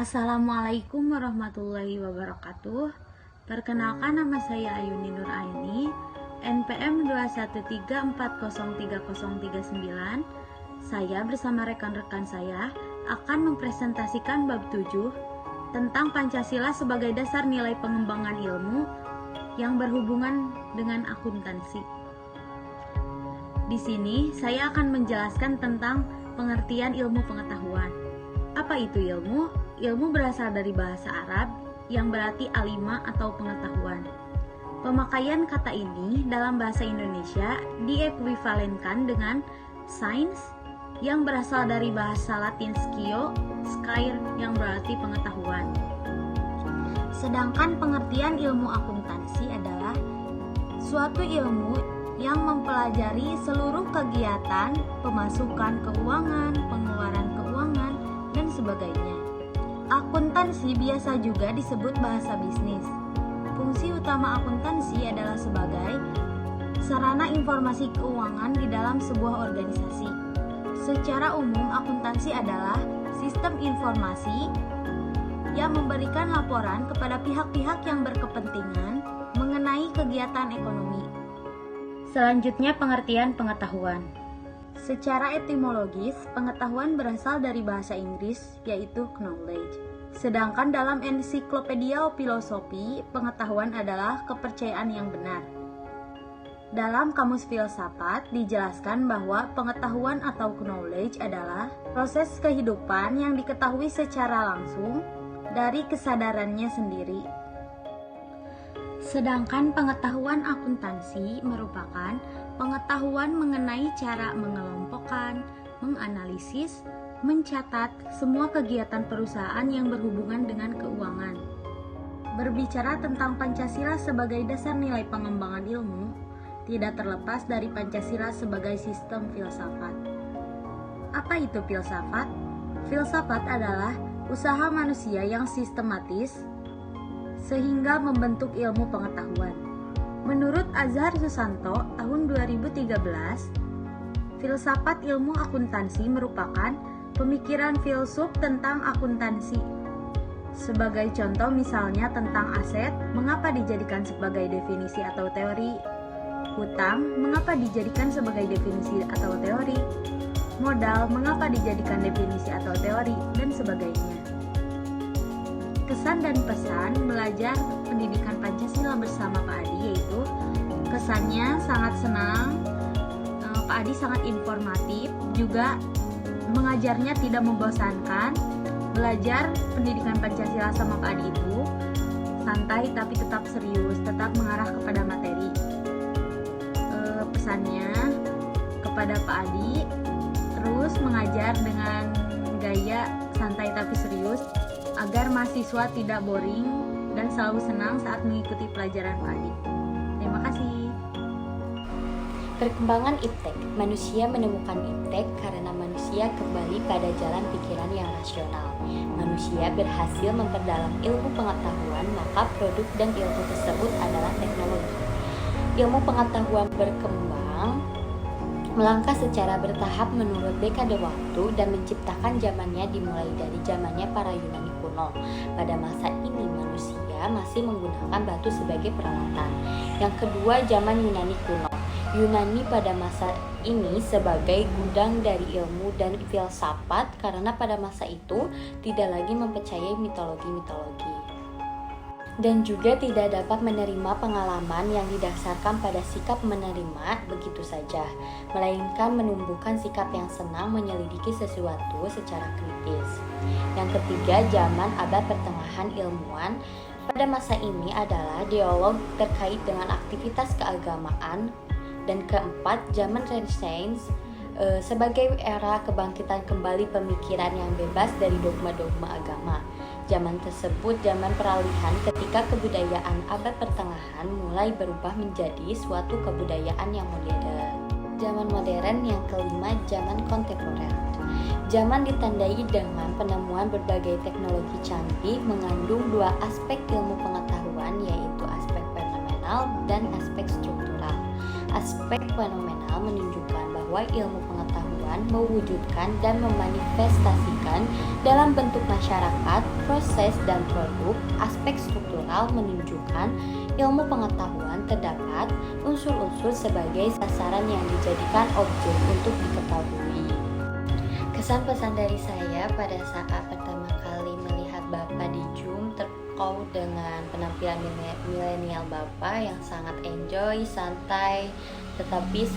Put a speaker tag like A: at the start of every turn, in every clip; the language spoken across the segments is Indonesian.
A: Assalamualaikum warahmatullahi wabarakatuh. Perkenalkan, nama saya Ayuni Nur Aini, NPM 213403039. Saya bersama rekan-rekan saya akan mempresentasikan bab 7 tentang Pancasila sebagai dasar nilai pengembangan ilmu yang berhubungan dengan akuntansi. Di sini saya akan menjelaskan tentang pengertian ilmu pengetahuan. Apa itu ilmu? Ilmu berasal dari bahasa Arab yang berarti alima atau pengetahuan. Pemakaian kata ini dalam bahasa Indonesia diekuivalenkan dengan sains yang berasal dari bahasa Latin scire yang berarti pengetahuan. Sedangkan pengertian ilmu akuntansi adalah suatu ilmu yang mempelajari seluruh kegiatan pemasukan keuangan, pengeluaran keuangan, dan sebagainya. Akuntansi biasa juga disebut bahasa bisnis. Fungsi utama akuntansi adalah sebagai sarana informasi keuangan di dalam sebuah organisasi. Secara umum, akuntansi adalah sistem informasi yang memberikan laporan kepada pihak-pihak yang berkepentingan mengenai kegiatan ekonomi. Selanjutnya, pengertian pengetahuan. Secara etimologis, pengetahuan berasal dari bahasa Inggris, yaitu knowledge. Sedangkan dalam ensiklopedia filosofi, pengetahuan adalah kepercayaan yang benar. Dalam kamus filsafat dijelaskan bahwa pengetahuan atau knowledge adalah proses kehidupan yang diketahui secara langsung dari kesadarannya sendiri. Sedangkan pengetahuan akuntansi merupakan pengetahuan mengenai cara mengelompokkan, menganalisis, mencatat semua kegiatan perusahaan yang berhubungan dengan keuangan. Berbicara tentang Pancasila sebagai dasar nilai pengembangan ilmu, tidak terlepas dari Pancasila sebagai sistem filsafat. Apa itu filsafat? Filsafat adalah usaha manusia yang sistematis sehingga membentuk ilmu pengetahuan. Menurut Azhar Susanto tahun 2013, filsafat ilmu akuntansi merupakan pemikiran filsuf tentang akuntansi. Sebagai contoh misalnya tentang aset, mengapa dijadikan sebagai definisi atau teori? Hutang, mengapa dijadikan sebagai definisi atau teori? Modal, mengapa dijadikan definisi atau teori? Dan sebagainya. Kesan dan pesan belajar pendidikan Pancasila bersama Pak Adi, yaitu kesannya sangat senang, Pak Adi sangat informatif, juga mengajarnya tidak membosankan. Belajar pendidikan Pancasila sama Pak Adi itu santai tapi tetap serius, tetap mengarah kepada materi. Pesannya kepada Pak Adi, terus mengajar dengan gaya santai tapi serius, agar mahasiswa tidak boring dan selalu senang saat mengikuti pelajaran Pak Adi. Terima kasih.
B: Perkembangan iptek. Manusia menemukan iptek karena manusia kembali pada jalan pikiran yang rasional. Manusia berhasil memperdalam ilmu pengetahuan, maka produk dan ilmu tersebut adalah teknologi. Ilmu pengetahuan berkembang melangkah secara bertahap menurut dekade waktu dan menciptakan zamannya dimulai dari zamannya para Yunani kuno. Pada masa ini manusia masih menggunakan batu sebagai peralatan. Yang kedua, zaman Yunani kuno. Yunani pada masa ini sebagai gudang dari ilmu dan filsafat karena pada masa itu tidak lagi mempercayai mitologi-mitologi dan juga tidak dapat menerima pengalaman yang didasarkan pada sikap menerima begitu saja, melainkan menumbuhkan sikap yang senang menyelidiki sesuatu secara kritis. Yang ketiga, zaman abad pertengahan ilmuwan pada masa ini adalah dialog terkait dengan aktivitas keagamaan. Dan keempat, zaman Renaissance sebagai era kebangkitan kembali pemikiran yang bebas dari dogma-dogma agama. Zaman tersebut zaman peralihan ketika kebudayaan abad pertengahan mulai berubah menjadi suatu kebudayaan yang modern. Zaman modern yang kelima, zaman kontemporer. Zaman ditandai dengan penemuan berbagai teknologi canggih mengandung dua aspek ilmu pengetahuan, yaitu aspek fenomenal dan aspek struktural. Aspek fenomenal menunjukkan bahwa ilmu pengetahuan pengetahuan mewujudkan dan memanifestasikan dalam bentuk masyarakat, proses dan produk. Aspek struktural menunjukkan ilmu pengetahuan terdapat unsur-unsur sebagai sasaran yang dijadikan objek untuk diketahui. Kesan pesan dari saya pada saat pertama kali melihat Bapak di Zoom terpaut dengan penampilan milenial Bapak yang sangat enjoy, santai, tetapi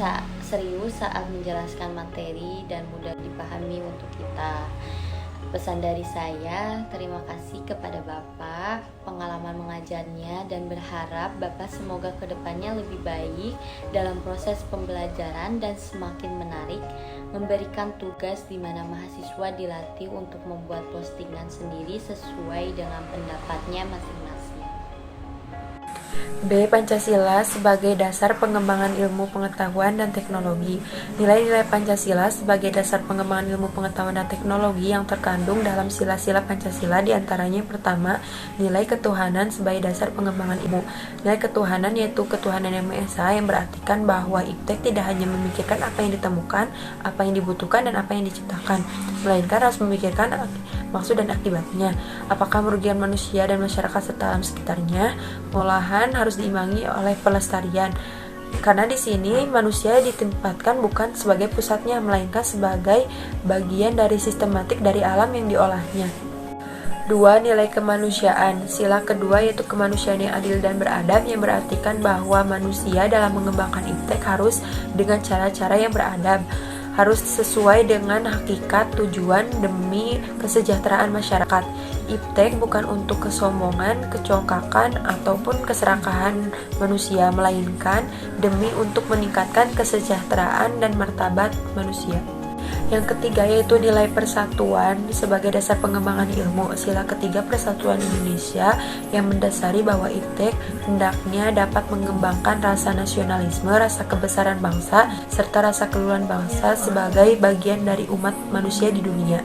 B: serius saat menjelaskan materi dan mudah dipahami untuk kita. Pesan dari saya, terima kasih kepada Bapak, pengalaman mengajarnya, dan berharap Bapak semoga kedepannya lebih baik dalam proses pembelajaran dan semakin menarik, memberikan tugas di mana mahasiswa dilatih untuk membuat postingan sendiri sesuai dengan pendapatnya masing-masing.
C: B. Pancasila sebagai dasar pengembangan ilmu pengetahuan dan teknologi. Nilai-nilai Pancasila sebagai dasar pengembangan ilmu pengetahuan dan teknologi yang terkandung dalam sila-sila Pancasila diantaranya yang pertama, nilai ketuhanan sebagai dasar pengembangan ilmu. Nilai ketuhanan yaitu ketuhanan yang Maha Esa, yang berartikan bahwa iptek tidak hanya memikirkan apa yang ditemukan, apa yang dibutuhkan, dan apa yang diciptakan, melainkan harus memikirkan maksud dan akibatnya, apakah merugikan manusia dan masyarakat serta alam sekitarnya. Olahan harus diimbangi oleh pelestarian, karena di sini manusia ditempatkan bukan sebagai pusatnya, melainkan sebagai bagian dari sistematik dari alam yang diolahnya. 2. Nilai kemanusiaan. Sila kedua yaitu kemanusiaan yang adil dan beradab, yang berartikan bahwa manusia dalam mengembangkan iptek harus dengan cara-cara yang beradab, harus sesuai dengan hakikat tujuan demi kesejahteraan masyarakat. Iptek bukan untuk kesombongan, kecongkakan, ataupun keserakahan manusia, melainkan demi untuk meningkatkan kesejahteraan dan martabat manusia. Yang ketiga yaitu nilai persatuan sebagai dasar pengembangan ilmu. Sila ketiga Persatuan Indonesia yang mendasari bahwa iptek hendaknya dapat mengembangkan rasa nasionalisme, rasa kebesaran bangsa, serta rasa keluhuran bangsa sebagai bagian dari umat manusia di dunia.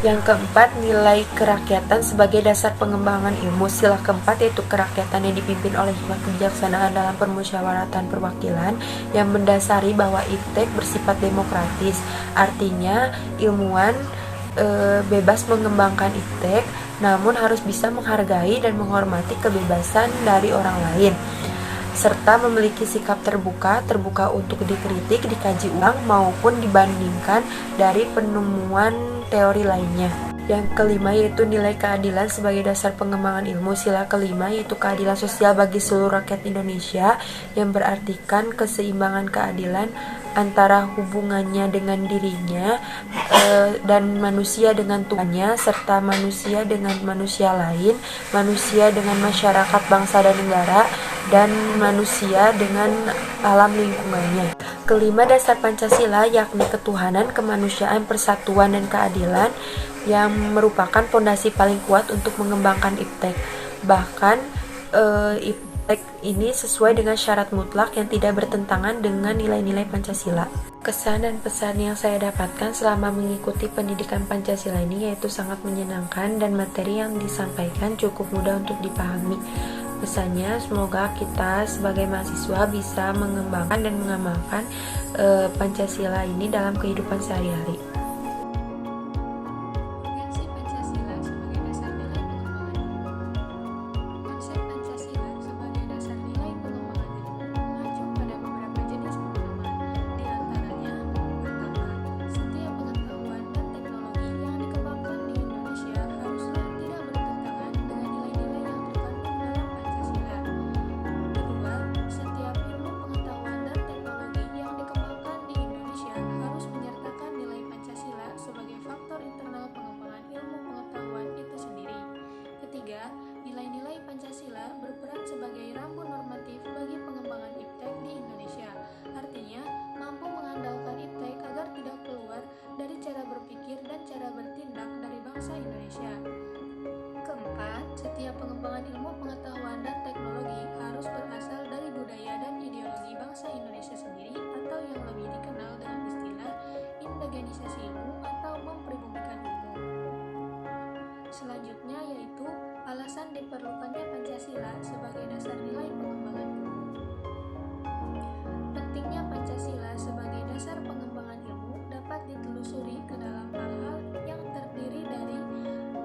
C: Yang keempat, nilai kerakyatan sebagai dasar pengembangan ilmu. Sila keempat yaitu kerakyatan yang dipimpin oleh hikmat kebijaksanaan dalam permusyawaratan perwakilan, yang mendasari bahwa iptek bersifat demokratis. Artinya ilmuwan bebas mengembangkan iptek, namun harus bisa menghargai dan menghormati kebebasan dari orang lain, serta memiliki sikap terbuka untuk dikritik, dikaji ulang, maupun dibandingkan dari penemuan teori lainnya. Yang kelima yaitu nilai keadilan sebagai dasar pengembangan ilmu. Sila kelima yaitu keadilan sosial bagi seluruh rakyat Indonesia, yang berartikan keseimbangan keadilan antara hubungannya dengan dirinya dan manusia dengan Tuhannya, serta manusia dengan manusia lain, manusia dengan masyarakat, bangsa dan negara, dan manusia dengan alam lingkungannya. Kelima, dasar Pancasila yakni ketuhanan, kemanusiaan, persatuan, dan keadilan, yang merupakan fondasi paling kuat untuk mengembangkan iptek. Bahkan iptek ini sesuai dengan syarat mutlak yang tidak bertentangan dengan nilai-nilai Pancasila. Kesan dan pesan yang saya dapatkan selama mengikuti pendidikan Pancasila ini yaitu sangat menyenangkan, dan materi yang disampaikan cukup mudah untuk dipahami. Pesannya, semoga kita sebagai mahasiswa bisa mengembangkan dan mengamalkan Pancasila ini dalam kehidupan sehari-hari.
D: Konsep Pancasila sebagai dasar nilai pengembangan ilmu. Konsep Pancasila sebagai dasar nilai pengembangan ilmu mengacu pada beberapa jenis pemahaman. Di antaranya, pertama, setiap pengetahuan dan teknologi yang dikembangkan di Indonesia haruslah tidak bertentangan dengan nilai-nilai yang terkandung dalam Pancasila. Kedua, setiap ilmu pengetahuan dan teknologi yang dikembangkan di Indonesia harus menyertakan nilai Pancasila sebagai faktor internal pengembangan ilmu pengetahuan itu sendiri. Ketiga, nilai-nilai Pancasila berperan sebagai rambu normatif bagi pengembangan iptek di Indonesia. Artinya, mampu mengandalkan iptek agar tidak keluar dari cara berpikir dan cara bertindak dari bangsa Indonesia. Keempat, setiap pengembangan ilmu pengetahuan dan teknologi harus berasal dari budaya dan ideologi bangsa Indonesia sendiri, atau yang lebih dikenal dengan istilah indigenisasi ilmu atau mempribumikan ilmu. Selanjutnya yaitu alasan diperlukannya Pancasila sebagai dasar nilai pengembangan ilmu. Pentingnya Pancasila sebagai dasar pengembangan ilmu dapat menelusuri ke dalam hal-hal yang terdiri dari: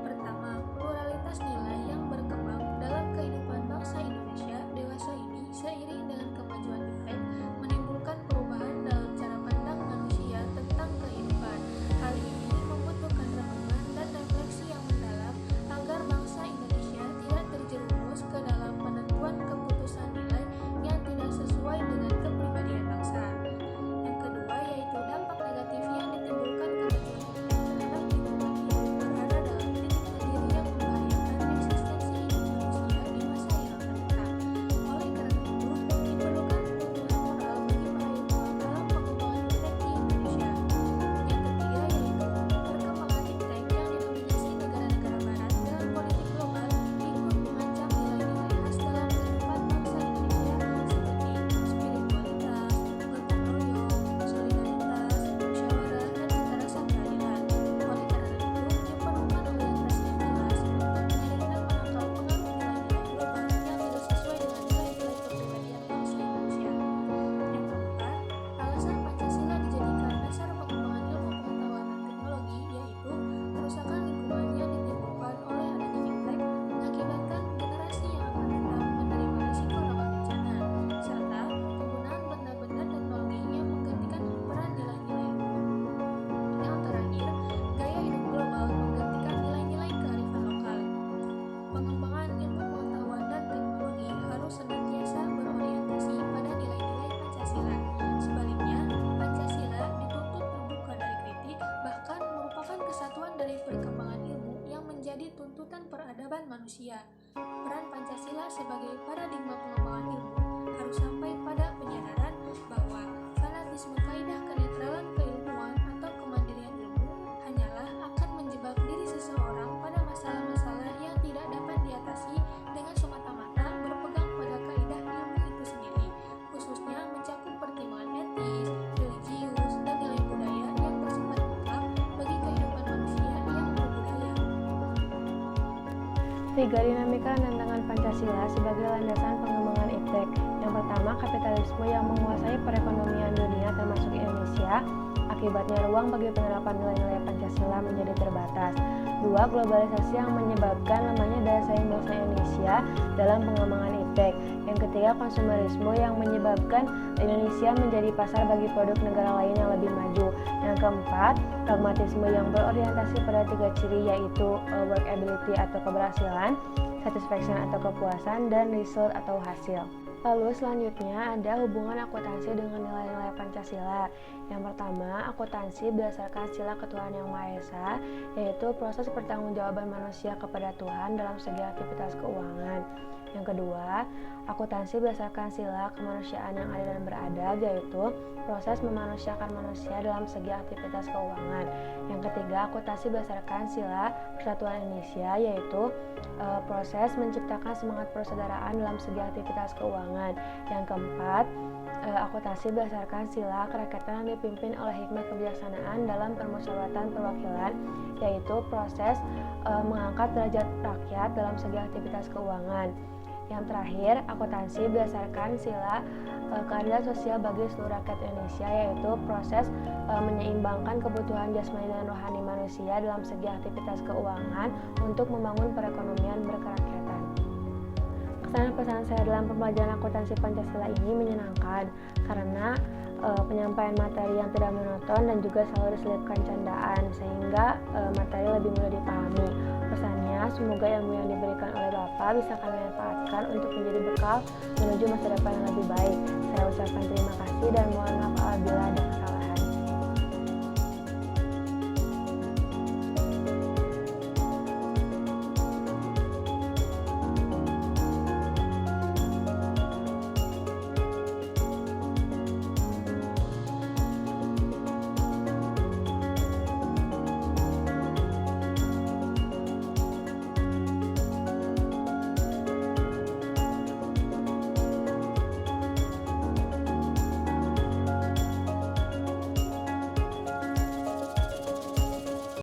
D: pertama, pluralitas nilai yang berkembang dalam kehidupan bangsa Indonesia dewasa ini seiring dengan kemajuan iptek menimbulkan perubahan dalam cara pandang manusia tentang kehidupan. Hal ini membutuhkan renungan dan refleksi yang mendalam agar bangsa Indonesia tidak terjerumus ke dalam penentuan keputusan nilai yang tidak sesuai dengan kepribadian bangsa. Yang kedua yaitu dampak negatif yang ditimbulkan kemajuan iptek terhadap lingkungan hidup berada dalam titik nadir yang membahayakan eksistensi hidup manusia di masa yang akan datang. Oleh karena itu, diperlukan tuntunan moral bagi para ilmuwan dalam pengembangan iptek di Indonesia. Yang ketiga yaitu perkembangan iptek yang didominasi negara-negara barat dalam politik global ikut mengancam nilai-nilai khas dalam kehidupan bangsa Indonesia seperti spiritualitas, gotong royong, solidaritas, musyawarah, dan rasa keadilan. Oleh karena itu, diperlukan orientasi yang jelas untuk menyaring dan menangkal pengaruh nilai-nilai global yang tidak sesuai dengan nilai-nilai kepribadian bangsa Indonesia. Yang keempat, alasan Pancasila dijadikan dasar pengembangan ilmu pengetahuan dan teknologi yaitu kerusakan lingkungan yang ditimbulkan oleh adanya iptek mengakibatkan generasi yang akan datang menerima risiko rawan bencana, serta penggunaan benda-benda teknologi yang menggantikan peran nilai-nilai luhur. Yang terakhir, gaya hidup global menggantikan nilai-nilai kearifan lokal. Pengembangan ilmu pengetahuan dan teknologi harus senantiasa berorientasi pada nilai-nilai Pancasila. Sebaliknya, Pancasila dituntut terbuka dari kritik, bahkan merupakan kesatuan dari perkembangan ilmu yang menjadi tuntutan peradaban manusia. Peran Pancasila sebagai paradigma pengembangan ilmu harus sampai pada penyadaran bahwa fanatisme kaidah kenetralan keilmuan atau kemandirian ilmu hanyalah akan menjebak diri seseorang pada masalah-masalah yang tidak dapat diatasi dengan semata-mata berpegang pada kaidah ilmu itu sendiri, khususnya mencakup pertimbangan etis, religius, dan nilai budaya yang bersifat mutlak bagi kehidupan manusia yang berbudaya.
C: Tiga dinamika dan tantangan Pancasila sebagai landasan pengembangan iptek. Yang pertama, kapitalisme yang menguasai perekonomian dunia termasuk Indonesia. Akibatnya ruang bagi penerapan nilai-nilai Pancasila menjadi terbatas. Dua, globalisasi yang menyebabkan lemahnya daya saing bangsa Indonesia dalam pengembangan iptek. Yang ketiga, konsumerisme yang menyebabkan Indonesia menjadi pasar bagi produk negara lain yang lebih maju. Yang keempat, pragmatisme yang berorientasi pada tiga ciri yaitu workability atau keberhasilan, satisfaction atau kepuasan, dan result atau hasil. Lalu selanjutnya ada hubungan akuntansi dengan nilai-nilai Pancasila. Yang pertama, akuntansi berdasarkan sila ketuhanan yang Maha Esa, yaitu proses pertanggungjawaban manusia kepada Tuhan dalam segi aktivitas keuangan. Yang kedua, akuntansi berdasarkan sila kemanusiaan yang adil dan beradab, yaitu proses memanusiakan manusia dalam segi aktivitas keuangan. Yang ketiga, akuntansi berdasarkan sila persatuan Indonesia, yaitu proses menciptakan semangat persaudaraan dalam segi aktivitas keuangan. Yang keempat, akuntansi berdasarkan sila kerakyatan yang dipimpin oleh hikmat kebijaksanaan dalam permusyawaratan perwakilan, yaitu proses mengangkat derajat rakyat dalam segi aktivitas keuangan. Yang terakhir, akuntansi berdasarkan sila keadilan sosial bagi seluruh rakyat Indonesia, yaitu proses menyeimbangkan kebutuhan jasmani dan rohani manusia dalam segi aktivitas keuangan untuk membangun perekonomian berkerakyatan. Kesan pesan saya dalam pembelajaran akuntansi Pancasila ini menyenangkan karena penyampaian materi yang tidak monoton dan juga selalu diselipkan candaan sehingga materi lebih mudah dipahami. Pesannya, semoga ilmu yang diberikan oleh Bapak bisa kami manfaatkan untuk menjadi bekal menuju masa depan yang lebih baik. Saya ucapkan terima kasih dan mohon maaf apabila ada kesalahan.